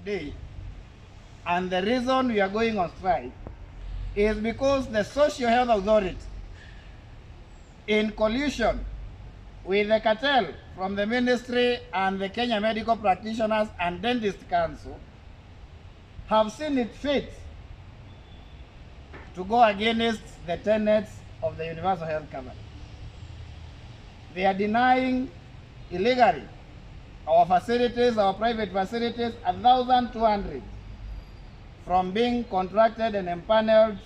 Today, and the reason we are going on strike is because the Social Health Authority, in collusion with the cartel from the ministry and the Kenya Medical Practitioners and Dentist Council, have seen it fit to go against the tenets of the universal health coverage. They are denying illegally our facilities, our private facilities, 1,200 from being contracted and empaneled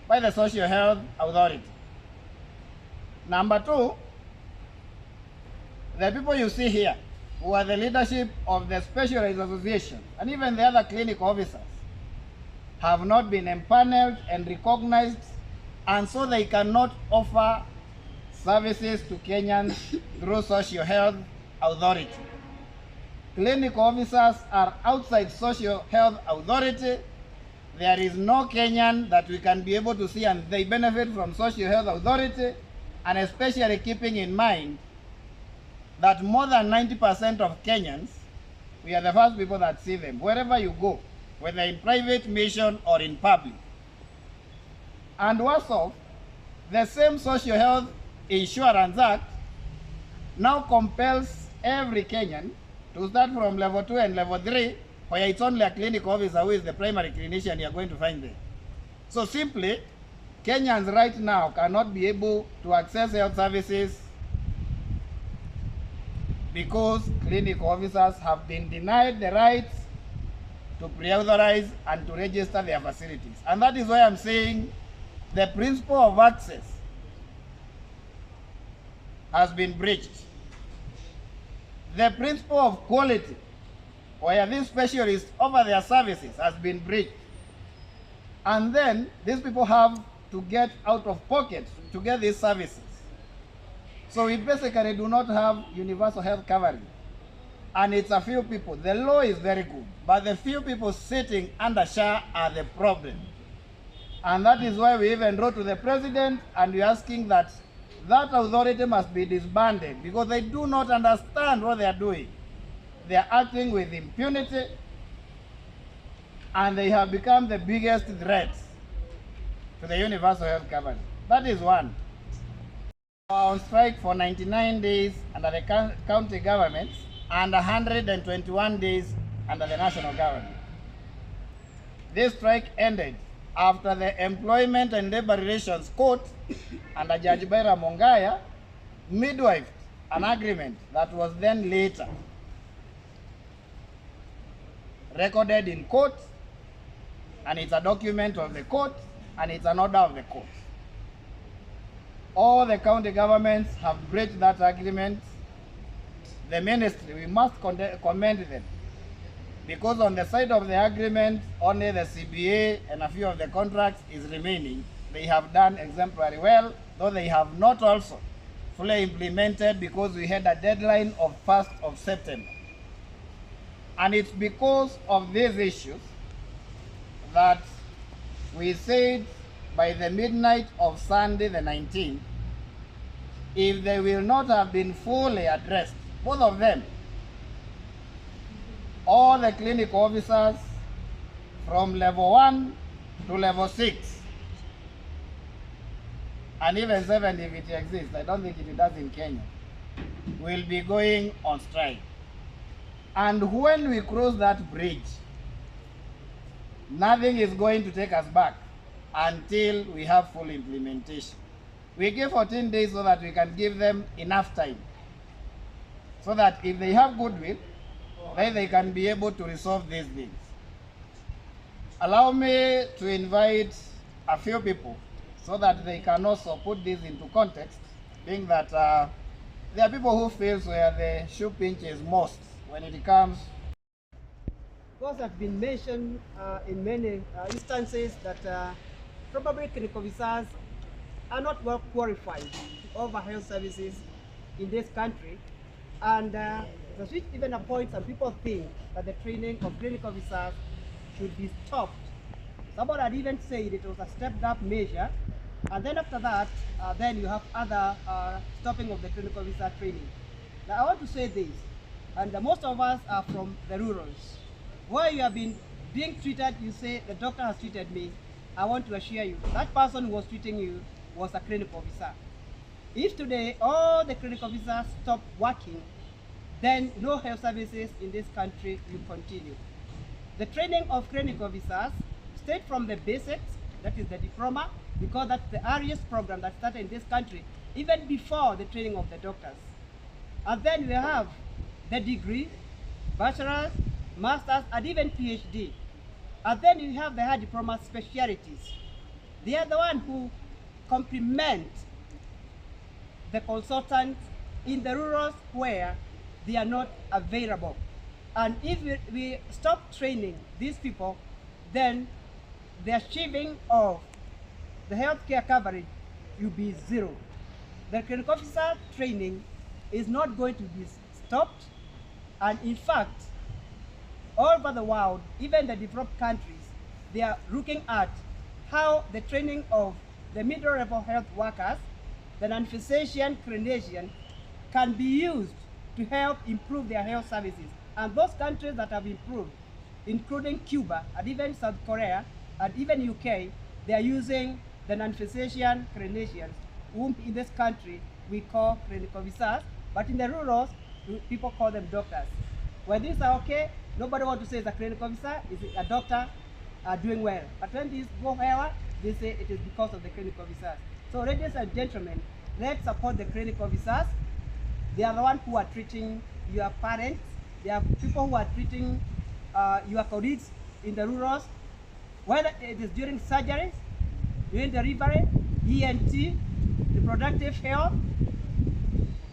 by the Social Health Authority. Number two, the people you see here, who are the leadership of the Specialized Association and even the other clinic officers, have not been empaneled and recognized, and so they cannot offer services to Kenyans through Social Health Authority. Clinic officers are outside Social Health Authority. There is no Kenyan that we can be able to see and they benefit from Social Health Authority, and especially keeping in mind that more than 90% of Kenyans, we are the first people that see them wherever you go, whether in private mission or in public. And worse off, the same Social Health Insurance Act now compels every Kenyan to start from level 2 and level 3, where it's only a clinic officer who is the primary clinician you are going to find there. So simply, Kenyans right now cannot be able to access health services because clinic officers have been denied the right to pre-authorize and to register their facilities. And that is why I'm saying the principle of access has been breached. The principle of quality, where these specialists offer their services, has been breached. And then these people have to get out of pocket to get these services. So we basically do not have universal health coverage. And it's a few people. The law is very good, but the few people sitting under SHA are the problem. And that is why we even wrote to the president and we're asking that that authority must be disbanded, because they do not understand what they are doing. They are acting with impunity, and they have become the biggest threat to the universal health coverage. That is one. We are on strike for 99 days under the county governments and 121 days under the national government. This strike ended after the Employment and Labor Relations Court under Judge Baira Mongaya midwifed an agreement that was then later recorded in court, and it's a document of the court and it's an order of the court. All the county governments have breached that agreement. The ministry, we must commend them, because on the side of the agreement, only the CBA and a few of the contracts is remaining. They have done exemplary well, though they have not also fully implemented, because we had a deadline of 1st of September. And it's because of these issues that we said by the midnight of Sunday the 19th, if they will not have been fully addressed, both of them, all the clinic officers from level 1 to level 6, and even 7 if it exists, I don't think it does in Kenya, will be going on strike. And when we cross that bridge, nothing is going to take us back until we have full implementation. We give 14 days so that we can give them enough time, so that if they have goodwill, then they can be able to resolve these things. Allow me to invite a few people so that they can also put this into context, being that there are people who feel where the shoe pinches most when it comes. Because have been mentioned in many instances that probably clinical officers are not well qualified to offer health services in this country, and the switch even a point some people think that the training of clinical officers should be stopped. Somebody had even said it was a stepped up measure, and then after that, then you have other stopping of the clinical officer training. Now I want to say this, and most of us are from the rurals. where you have been being treated, you say the doctor has treated me. I want to assure you that person who was treating you was a clinical officer. If today all the clinical officers stop working, then no health services in this country will continue. The training of clinical officers start from the basics, that is the diploma, because that's the earliest program that started in this country, even before the training of the doctors. And then we have the degree, bachelor's, master's, and even PhD. And then you have the higher diploma specialties. They are the one who complement the consultants in the rurals where they are not available. And if we stop training these people, then the achieving of the healthcare coverage will be zero. The clinical officer training is not going to be stopped, and in fact, all over the world, even the developed countries, they are looking at how the training of the middle level health workers, the non-physician clinician, can be used to help improve their health services. And those countries that have improved, including Cuba and even South Korea and even UK, they are using the non-physician clinicians, whom in this country we call clinical officers, but in the rurals, people call them doctors. When these are okay, nobody wants to say it's a clinical officer, is a doctor doing well. But when these go higher, they say it is because of the clinical officers. So ladies and gentlemen, let's support the clinical officers. They are the ones who are treating your parents. They are people who are treating your colleagues in the rurals, whether it is during surgeries, during delivery, ENT, reproductive health,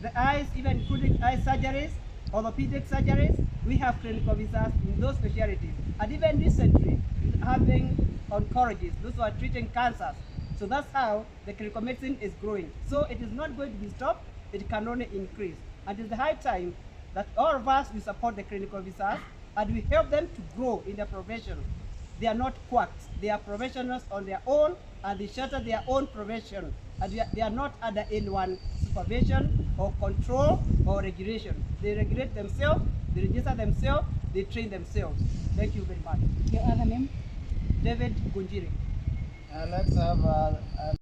the eyes, even including eye surgeries, orthopedic surgeries. We have clinical officers in those specialties. And even recently, having oncologists, those who are treating cancers. So that's how the clinical medicine is growing. So it is not going to be stopped, it can only increase. And it is the high time that all of us will support the clinical officers and we help them to grow in their profession. They are not quacks, they are professionals on their own, and they shelter their own profession. And they are not under anyone supervision or control or regulation. They regulate themselves, they register themselves, they train themselves. Thank you very much. Your other name? David Gunjiri. Let's have